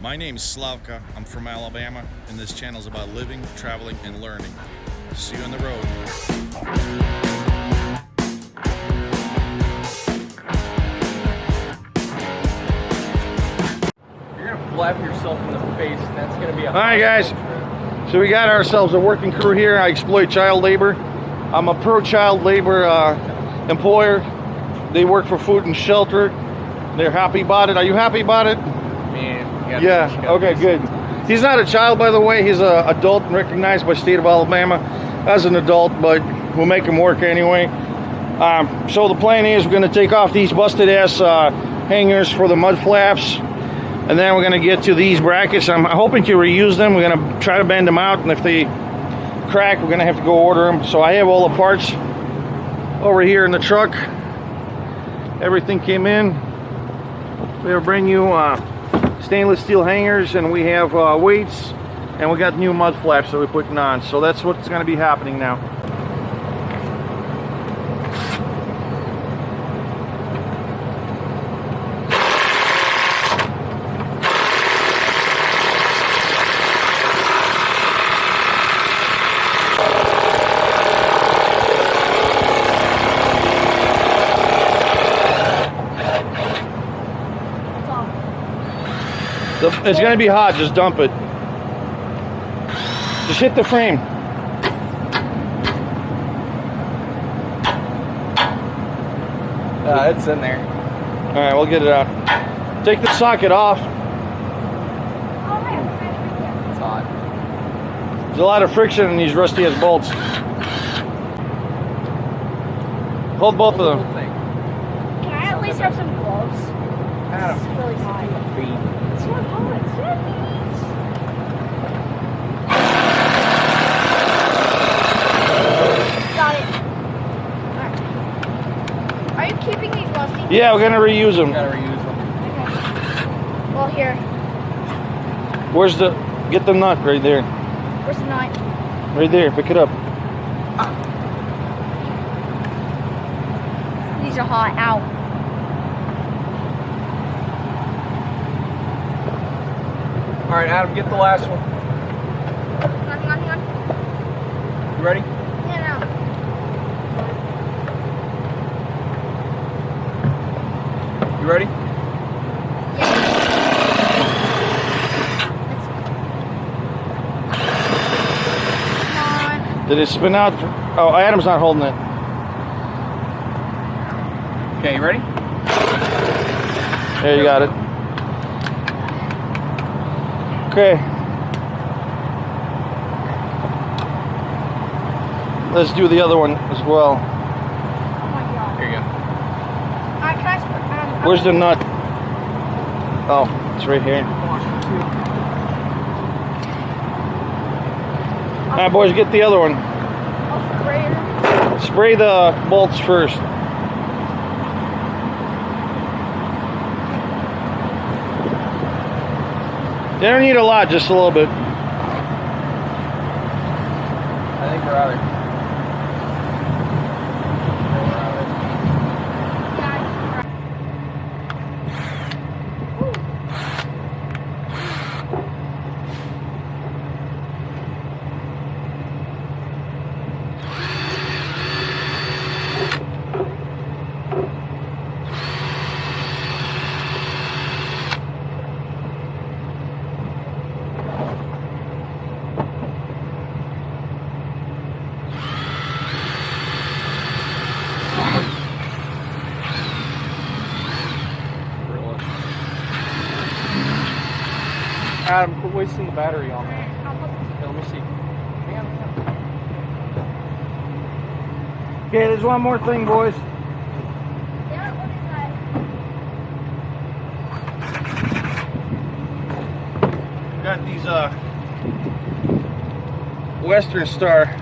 My name is Slavka, I'm from Alabama, and this channel is about living, traveling, and learning. See you on the road. You're gonna flap yourself in the face, and that's gonna be a... Alright guys, so we got ourselves a working crew here. I exploit child labor. I'm a pro-child labor employer. They work for food and shelter. They're happy about it. Are you happy about it? Man, Yeah, okay, good. He's not a child, by the way. He's an adult and recognized by state of Alabama as an adult, but we'll make him work anyway. So the plan is we're going to take off these busted-ass hangers for the mud flaps, and then we're going to get to these brackets. I'm hoping to reuse them. We're going to try to bend them out, and if they crack, we're going to have to go order them. So I have all the parts over here in the truck. Everything came in. We have brand new stainless steel hangers, and we have weights, and we got new mud flaps that we're putting on. So that's what's going to be happening now. It's going to be hot, just dump it. Just hit the frame. It's in there. Alright, we'll get it out. Take the socket off. It's hot. There's a lot of friction in these rusty ass bolts. Hold both of them. Thing. Can I at least have some gloves? Adam, It's really hot. It's not hot. Got it. Alright. Are you keeping these rusty? Yeah, we're gonna reuse them. gotta reuse them. Okay. Well, here. Where's the... Get the nut right there. Where's the nut? Right there, pick it up. These are hot. Ow. All right, Adam, get the last one. Hang on. You ready? Yeah, You ready? Come on. Did it spin out? Oh, Adam's not holding it. Okay, you ready? There, you got it. Okay. Let's do the other one as well. Oh my god. Here you go. Can I Where's the nut? Oh, it's right here. Alright, boys, get the other one. I'll spray it. Spray the bolts first. They don't need a lot, just a little bit. I think we're out of it. Adam, quit wasting the battery on that. Here, let me see. Okay, there's one more thing, boys. Yeah, what is that? We got these Western Star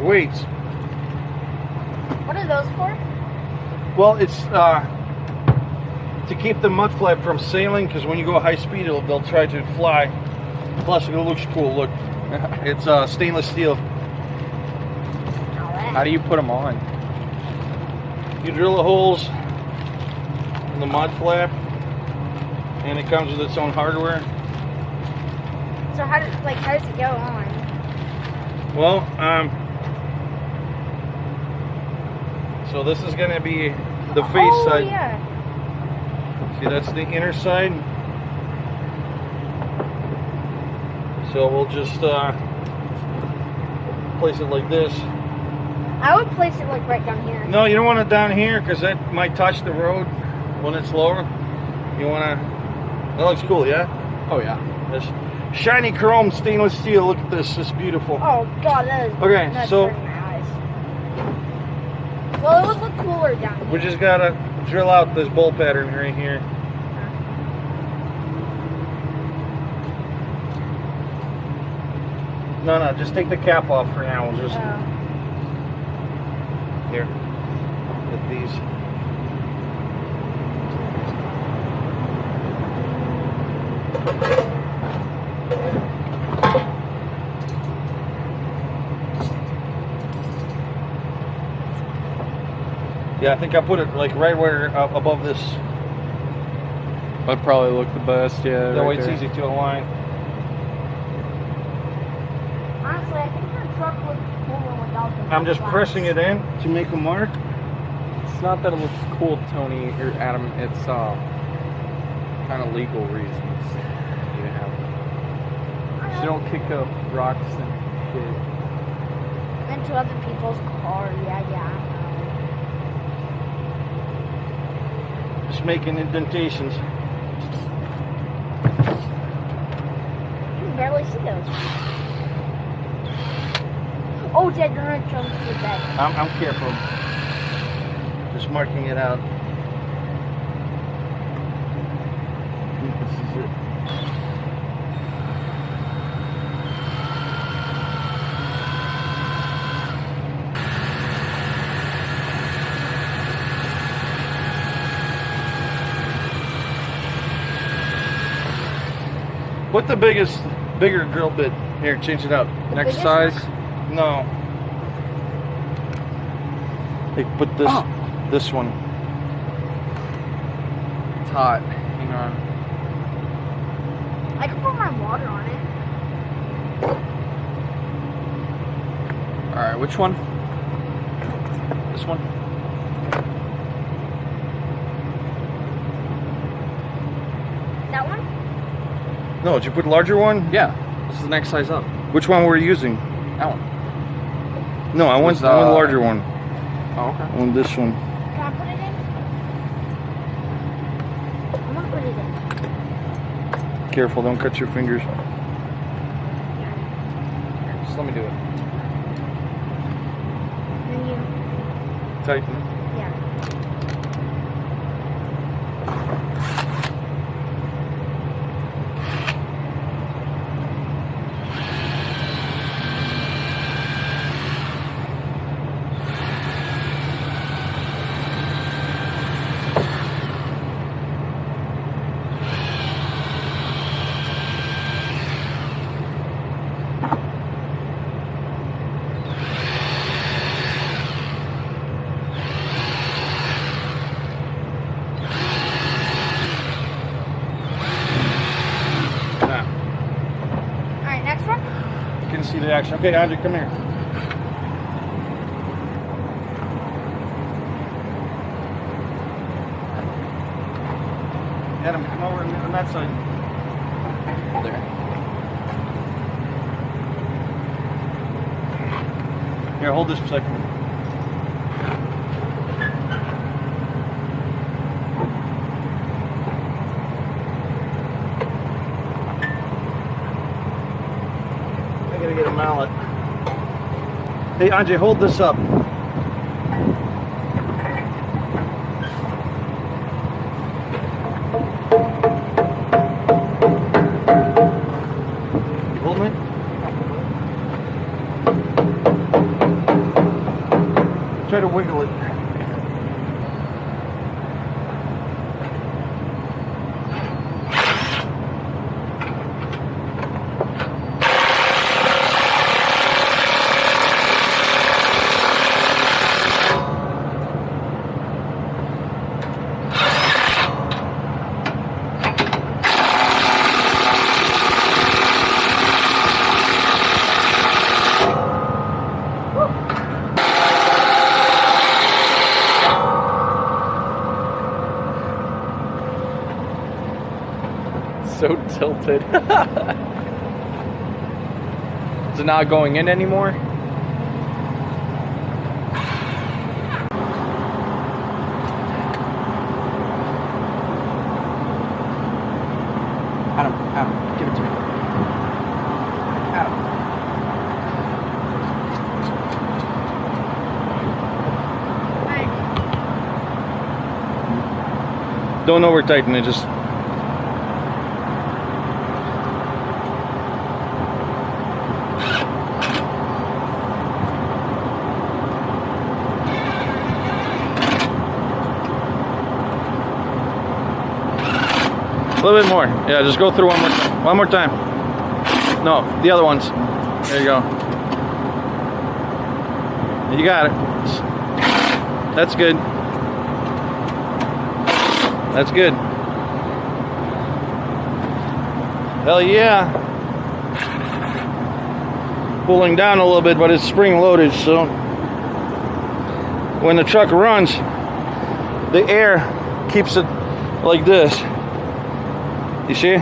weights. What are those for? Well, it's to keep the mud flap from sailing, because when you go high speed, they'll try to fly. Plus, it looks cool. Look, it's stainless steel. How do you put them on? You drill the holes in the mud flap, and it comes with its own hardware. So how does it go on? Well, so this is gonna be the face side. Yeah. See, that's the inner side. So we'll just place it like this. I would place it like right down here. No, you don't want it down here because that might touch the road when it's lower. You want to. That looks cool, yeah. Oh yeah. This shiny chrome stainless steel. Look at this. It's beautiful. Oh god, that is. Okay, that's so hurting my eyes. Well, it would look cooler down here. we just gotta drill out this bolt pattern right here. No, just take the cap off for now. We'll just here. Get these. Yeah, I think I put it like right where above this. That'd probably look the best, yeah. That way right it's there. easy to align. Honestly, I think your truck looks cooler without the I'm just glass. pressing it in to make a mark. It's not that it looks cool, Tony or Adam. It's kind of legal reasons you have. So you don't kick up rocks and shit. Into other people's cars. Yeah. Just making indentations. You can barely see those. Oh, Dad, you're gonna jump to the bed. I'm careful. Just marking it out. I think this is it. Put the bigger drill bit. Here, change it out. Next biggest size. No. Hey, put this this one. It's hot. Hang on. I can put my water on it. All right, which one? This one. That one? No, did you put a larger one? Yeah. This is the next size up. Which one were you using? That one. No, I want Was, the larger one. Oh, okay. I want this one. Can I put it in? I'm gonna put it in. Careful, don't cut your fingers. Here, just let me do it. Then you, Tighten. yeah. Alright, next one? You can see the action. Okay, Andrew, come here. Adam, come over on that side. There. Here, hold this for a second. I gotta get a mallet. Hey, Andre, hold this up. You holding it? Try to wiggle it. so tilted. Is it not going in anymore? Adam, give it to me. Adam. Don't over tighten it, just. A little bit more. Yeah, just go through one more time. One more time. No, the other ones. There you go. You got it. That's good. That's good. Hell yeah. Pulling down a little bit, but it's spring loaded, so when the truck runs, the air keeps it like this. You see?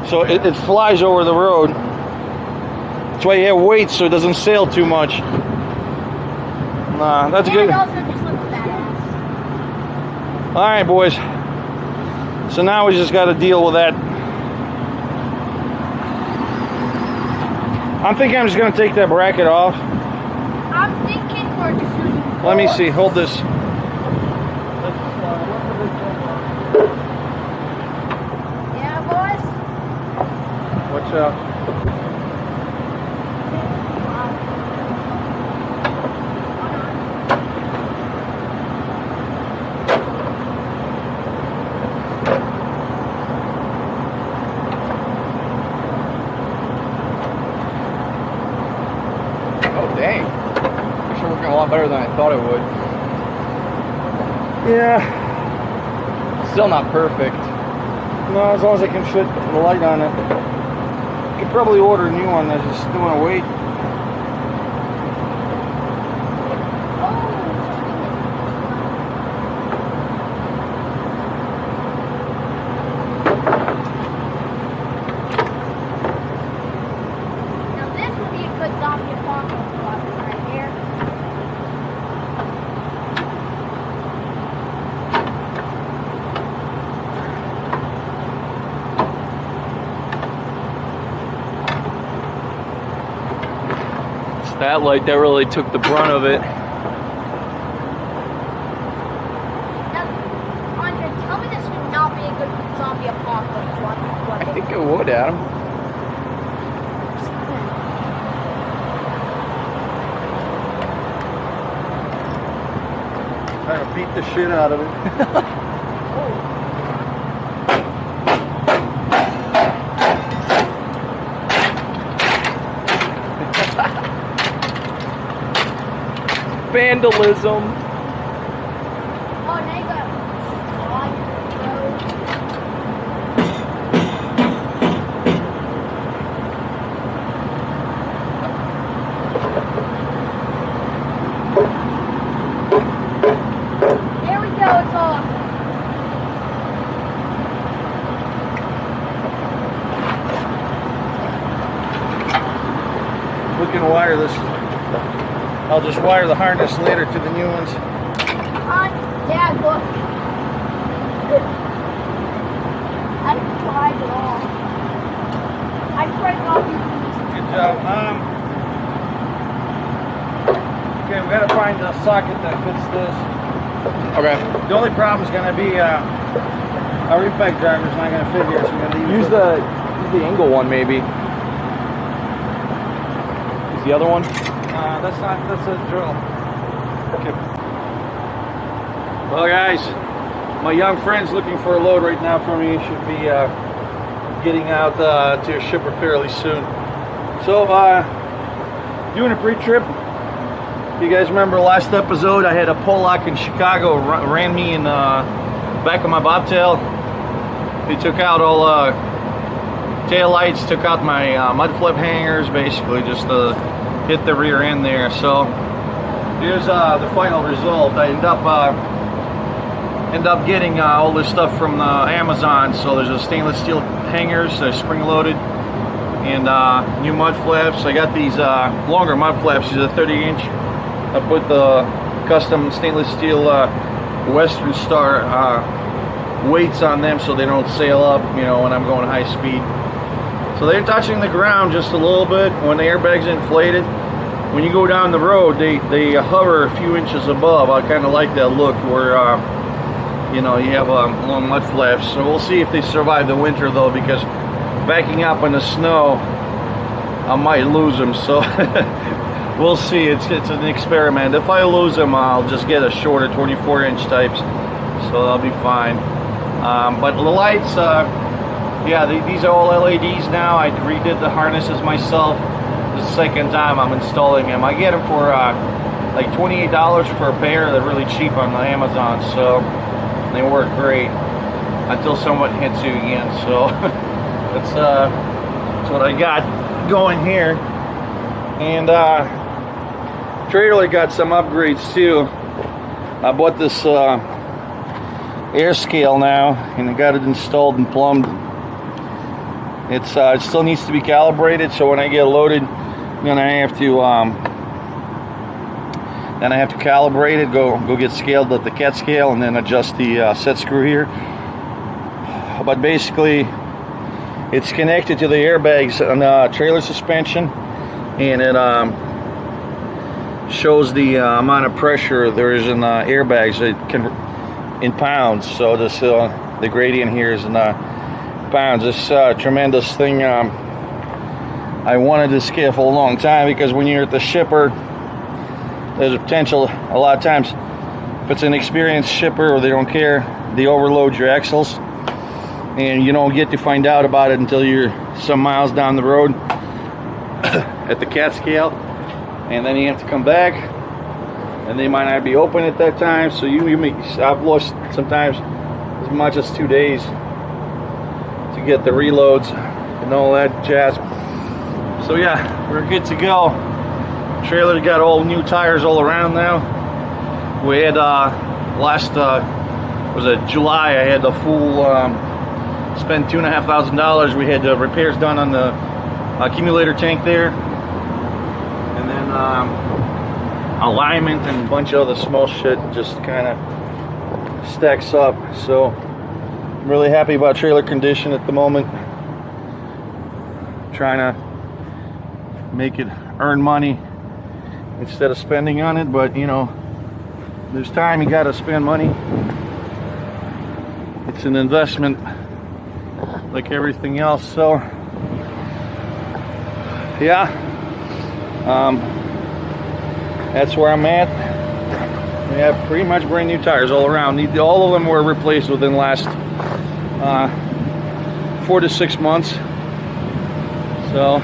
So it flies over the road. That's why you have weight so it doesn't sail too much. Nah, that's good. It also just looks badass. Alright, boys. So now we just got to deal with that. I'm thinking I'm just going to take that bracket off. I'm thinking we're just using Let me see. Hold this. Yeah, boys? Watch out. Oh, dang. Actually working a lot better than I thought it would. Yeah. Still not perfect. No, as long as I can fit the light on it. Could probably order a new one. I just don't want to wait. Now this would be a good zombie apocalypse weapon right here. It's that light that really took the brunt of it. Now, Andre, tell me this would not be a good zombie apocalypse weapon. I think it would, Adam. Trying to beat the shit out of it. Vandalism. Oh, now you got slide road. There we go, it's off. We can wire this. I'll just wire the harness later to the new ones. Dad, look. I tried it all. I tried it all these Good job. Okay, we gotta find a socket that fits this. Okay. The only problem is gonna be our impact driver's not gonna fit here, so we're gonna Use the angle one maybe. Use the other one. that's a drill. Okay. Well, guys, my young friend's looking for a load right now for me. Should be getting out to a shipper fairly soon. So, doing a pre-trip. You guys remember last episode? I had a Pollock in Chicago ran me in back of my bobtail. He took out all tail lights, took out my mud flip hangers, basically just hit the rear end there. So here's the final result. I end up end up getting all this stuff from Amazon. So there's a stainless steel hangers, spring loaded, and new mud flaps. I got these longer mud flaps. These are 30-inch. I put the custom stainless steel Western Star weights on them so they don't sail up, you know, when I'm going high speed. So they're touching the ground just a little bit. When the airbag's inflated, when you go down the road, they hover a few inches above. I kind of like that look where you know, you have long mud flaps. So we'll see if they survive the winter though, because backing up in the snow, I might lose them. So we'll see. It's an experiment. If I lose them, I'll just get a shorter 24-inch types, so that'll be fine. But the lights, yeah, these are all LEDs now. I redid the harnesses myself. This is the second time I'm installing them. I get them for like $28 for a pair. They're really cheap on the Amazon, so they work great until someone hits you again. So that's what I got going here. And trailer got some upgrades too. I bought this air scale now, and I got it installed and plumbed. It still needs to be calibrated, so when I get loaded, then I have to calibrate it, go get scaled at the cat scale, and then adjust the set screw here. But basically, it's connected to the airbags on the trailer suspension, and it shows the amount of pressure there is in the airbags in pounds. So this the gradient here is in pounds. This tremendous thing. I wanted this scale for a long time, because when you're at the shipper, there's a potential a lot of times, if it's an experienced shipper or they don't care, they overload your axles, and you don't get to find out about it until you're some miles down the road at the cat scale, and then you have to come back, and they might not be open at that time. So I've lost sometimes as much as 2 days to get the reloads and all that jazz. So yeah, we're good to go. Trailer got all new tires all around now. We had last was it July, I had the full spent $2,500. We had repairs done on the accumulator tank there, and then alignment and a bunch of other small shit just kind of stacks up. So I'm really happy about trailer condition at the moment. Trying to make it earn money instead of spending on it, but you know, there's time you got to spend money. It's an investment like everything else. So yeah, that's where I'm at. We have pretty much brand new tires all around. All of them were replaced within the last 4 to 6 months. So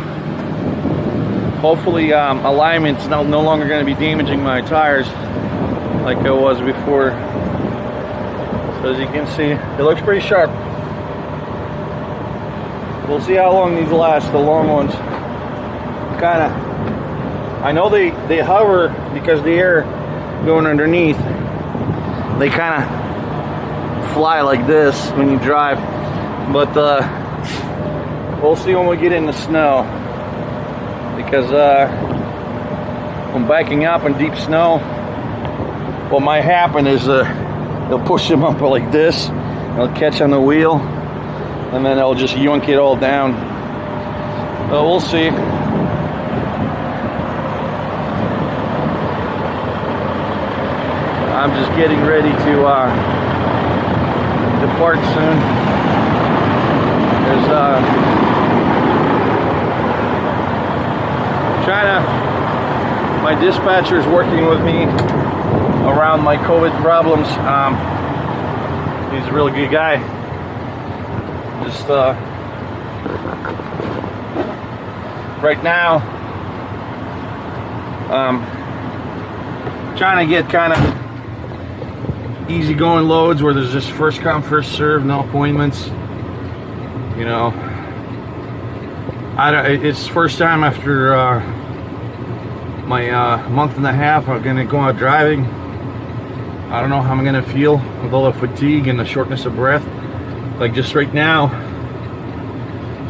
hopefully alignment's no longer going to be damaging my tires like it was before. So as you can see, it looks pretty sharp. We'll see how long these last, the long ones. Kind of, I know they hover because the air going underneath. They kind of fly like this when you drive, but we'll see when we get in the snow, because when backing up in deep snow, what might happen is they'll push them up like this, they'll catch on the wheel, and then they'll just yoink it all down. So we'll see. I'm just getting ready to depart soon. There's my dispatcher is working with me around my COVID problems. He's a really good guy. Just right now, trying to get kind of easygoing loads where there's just first come, first serve, no appointments. You know, it's first time after my month and a half I'm gonna go out driving, I don't know how I'm gonna feel with all the fatigue and the shortness of breath. Like just right now,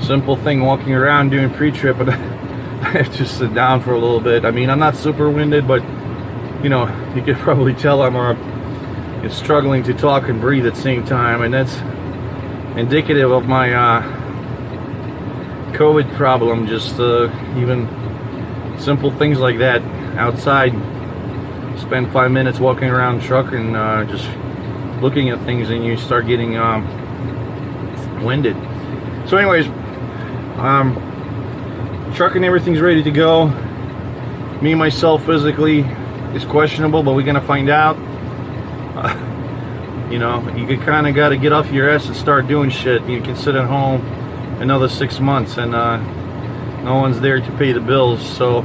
simple thing, walking around doing pre-trip, and I have to sit down for a little bit. I mean, I'm not super winded, but you know, you could probably tell I'm struggling to talk and breathe at the same time, and that's indicative of my COVID problem. Just even simple things like that outside. Spend 5 minutes walking around the truck and just looking at things, and you start getting winded. So anyways, truck and everything's ready to go. Me myself physically is questionable, but we're gonna find out. You know, you kind of got to get off your ass and start doing shit. You can sit at home another 6 months, and no one's there to pay the bills. So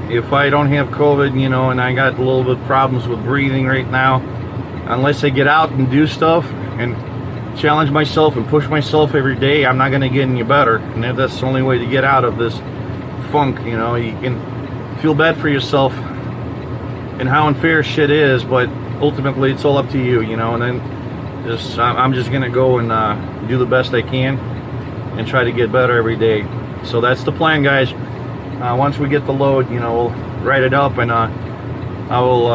if I don't have COVID, you know, and I got a little bit problems with breathing right now, unless I get out and do stuff and challenge myself and push myself every day, I'm not going to get any better. And that's the only way to get out of this funk. You know, you can feel bad for yourself and how unfair shit is, but ultimately it's all up to you, you know. And then just I'm just going to go and do the best I can and try to get better every day. So that's the plan, guys. Once we get the load, you know, we'll write it up, and I will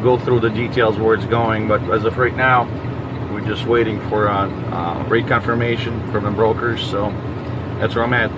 go through the details where it's going. But as of right now, we're just waiting for rate confirmation from the brokers. So that's where I'm at.